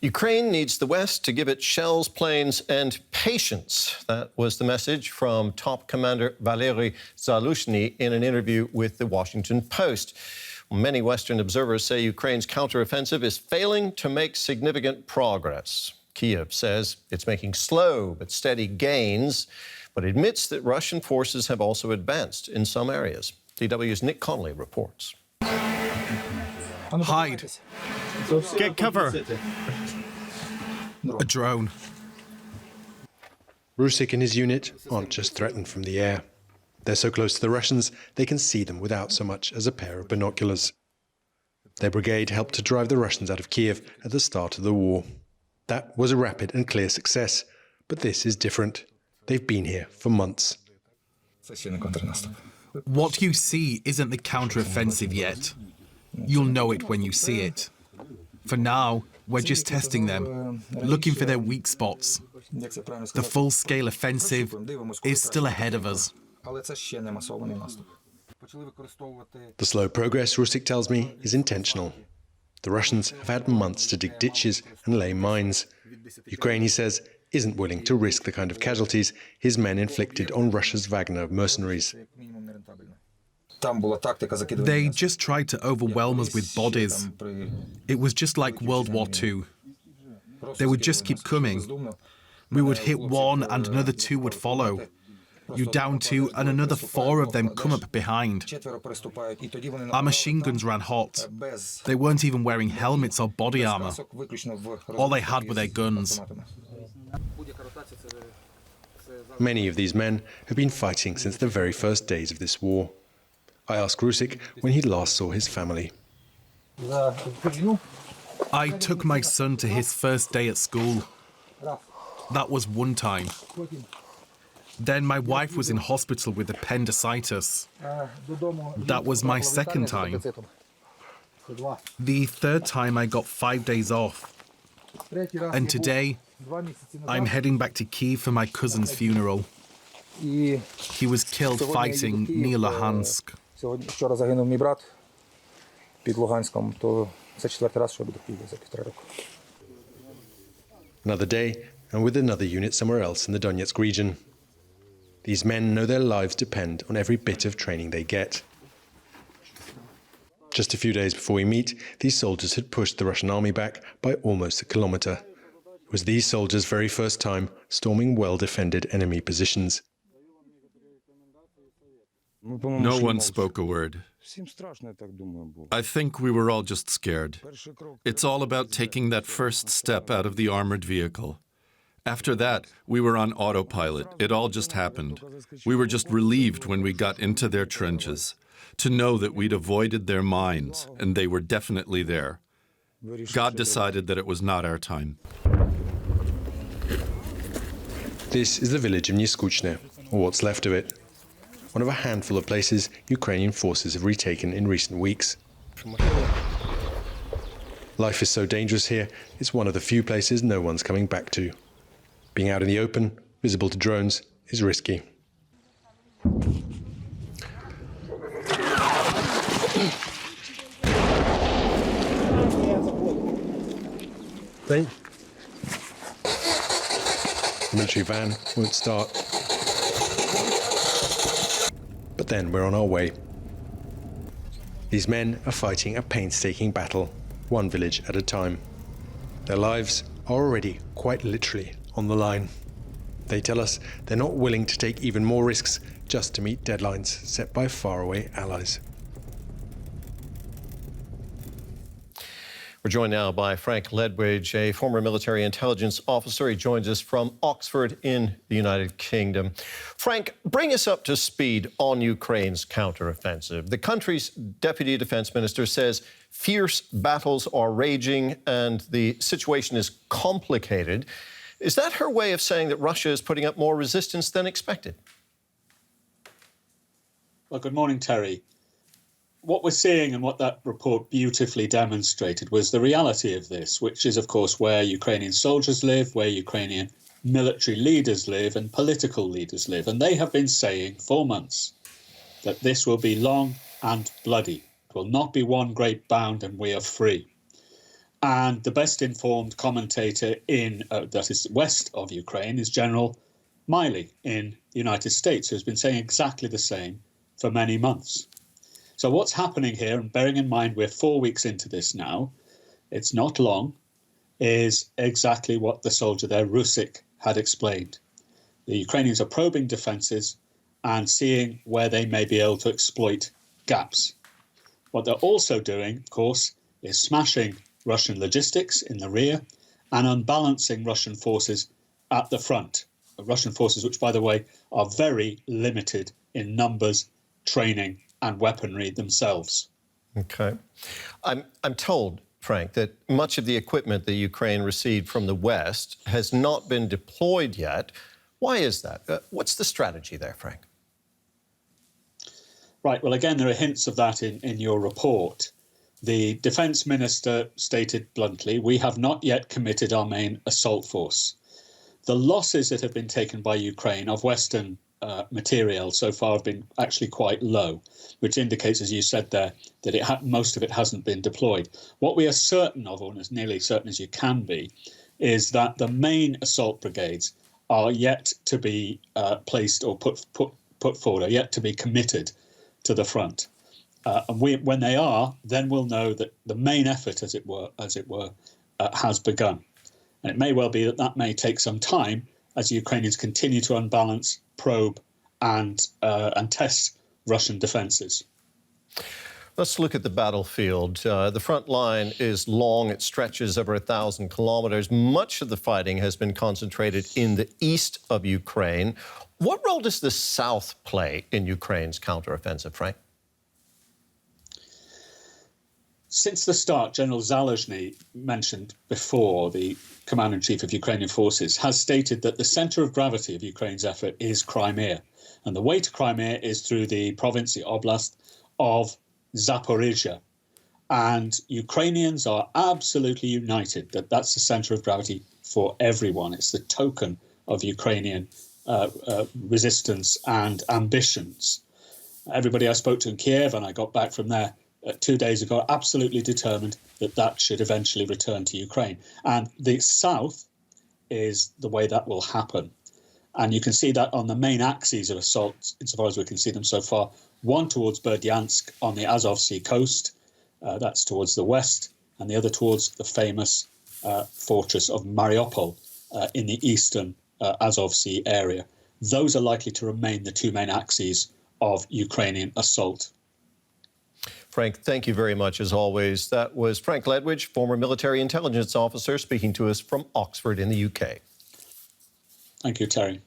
Ukraine needs the West to give it shells, planes and patience. That was the message from top commander Valeriy Zaluzhniy in an interview with the Washington Post. Many Western observers say Ukraine's counteroffensive is failing to make significant progress. Kyiv says it's making slow but steady gains, but admits that Russian forces have also advanced in some areas. DW's Nick Connolly reports. Hide. Get cover. A drone. Rusik and his unit aren't just threatened from the air. They're so close to the Russians, they can see them without so much as a pair of binoculars. Their brigade helped to drive the Russians out of Kyiv at the start of the war. That was a rapid and clear success, but this is different. They've been here for months. What you see isn't the counteroffensive yet. You'll know it when you see it. For now, we're just testing them, looking for their weak spots. The full-scale offensive is still ahead of us. The slow progress, Rusik tells me, is intentional. The Russians have had months to dig ditches and lay mines. Ukraine, he says, isn't willing to risk the kind of casualties his men inflicted on Russia's Wagner mercenaries. They just tried to overwhelm us with bodies. It was just like World War II. They would just keep coming. We would hit one and another two would follow. You down two and another four of them come up behind. Our machine guns ran hot. They weren't even wearing helmets or body armor. All they had were their guns. Many of these men have been fighting since the very first days of this war. I asked Rusik when he last saw his family. I took my son to his first day at school. That was one time. Then my wife was in hospital with appendicitis. That was my second time. The third time I got 5 days off. And today, I'm heading back to Kyiv for my cousin's funeral. He was killed fighting near Luhansk. Another day, and with another unit somewhere else in the Donetsk region. These men know their lives depend on every bit of training they get. Just a few days before we meet, these soldiers had pushed the Russian army back by almost a kilometre. It was these soldiers' very first time storming well-defended enemy positions. No one spoke a word. I think we were all just scared. It's all about taking that first step out of the armored vehicle. After that, we were on autopilot. It all just happened. We were just relieved when we got into their trenches, to know that we'd avoided their mines, and they were definitely there. God decided that it was not our time. This is the village of Nieskuchne, or what's left of it. One of a handful of places Ukrainian forces have retaken in recent weeks. Life is so dangerous here, it's one of the few places no one's coming back to. Being out in the open, visible to drones, is risky. The military van won't start. But then we're on our way. These men are fighting a painstaking battle, one village at a time. Their lives are already, quite literally, on the line. They tell us they're not willing to take even more risks just to meet deadlines set by faraway allies. We're joined now by Frank Ledwidge, a former military intelligence officer. He joins us from Oxford in the United Kingdom. Frank, bring us up to speed on Ukraine's counteroffensive. The country's deputy defense minister says fierce battles are raging and the situation is complicated. Is that her way of saying that Russia is putting up more resistance than expected? Well, good morning, Terry. What we're seeing and what that report beautifully demonstrated was the reality of this, which is, of course, where Ukrainian soldiers live, where Ukrainian military leaders live and political leaders live. And they have been saying for months that this will be long and bloody. It will not be one great bound and we are free. And the best informed commentator in, that is west of Ukraine, is General Miley in the United States, who's been saying exactly the same for many months. So what's happening here, and bearing in mind we're 4 weeks into this now, it's not long, is exactly what the soldier there, Rusik, had explained. The Ukrainians are probing defences and seeing where they may be able to exploit gaps. What they're also doing, of course, is smashing Russian logistics in the rear and unbalancing Russian forces at the front. Russian forces, which, by the way, are very limited in numbers, training and weaponry themselves. Okay. I'm told, Frank, that much of the equipment that Ukraine received from the West has not been deployed yet. Why is that? What's the strategy there, Frank? Right. Well, again, there are hints of that in your report. The defence minister stated bluntly, we have not yet committed our main assault force. The losses that have been taken by Ukraine of Western material so far have been actually quite low, which indicates, as you said there, that most of it hasn't been deployed. What we are certain of, or as nearly certain as you can be, is that the main assault brigades are yet to be placed or put forward, are yet to be committed to the front. And when they are, then we'll know that the main effort, as it were, has begun. And it may well be that may take some time as the Ukrainians continue to unbalance, probe, and test Russian defences. Let's look at the battlefield. The front line is long. It stretches over 1,000 kilometers. Much of the fighting has been concentrated in the east of Ukraine. What role does the south play in Ukraine's counteroffensive, Frank? Since the start, General Zaluzhniy, mentioned before, the Commander-in-Chief of Ukrainian forces, has stated that the centre of gravity of Ukraine's effort is Crimea. And the way to Crimea is through the province, the oblast of Zaporizhia. And Ukrainians are absolutely united that that's the centre of gravity for everyone. It's the token of Ukrainian resistance and ambitions. Everybody I spoke to in Kyiv, and I got back from there 2 days ago, absolutely determined that that should eventually return to Ukraine. And the south is the way that will happen. And you can see that on the main axes of assaults, insofar as we can see them so far, one towards Berdyansk on the Azov Sea coast, that's towards the west, and the other towards the famous fortress of Mariupol in the eastern Azov Sea area. Those are likely to remain the two main axes of Ukrainian assault. Frank, thank you very much, as always. That was Frank Ledwidge, former military intelligence officer, speaking to us from Oxford in the UK. Thank you, Terry.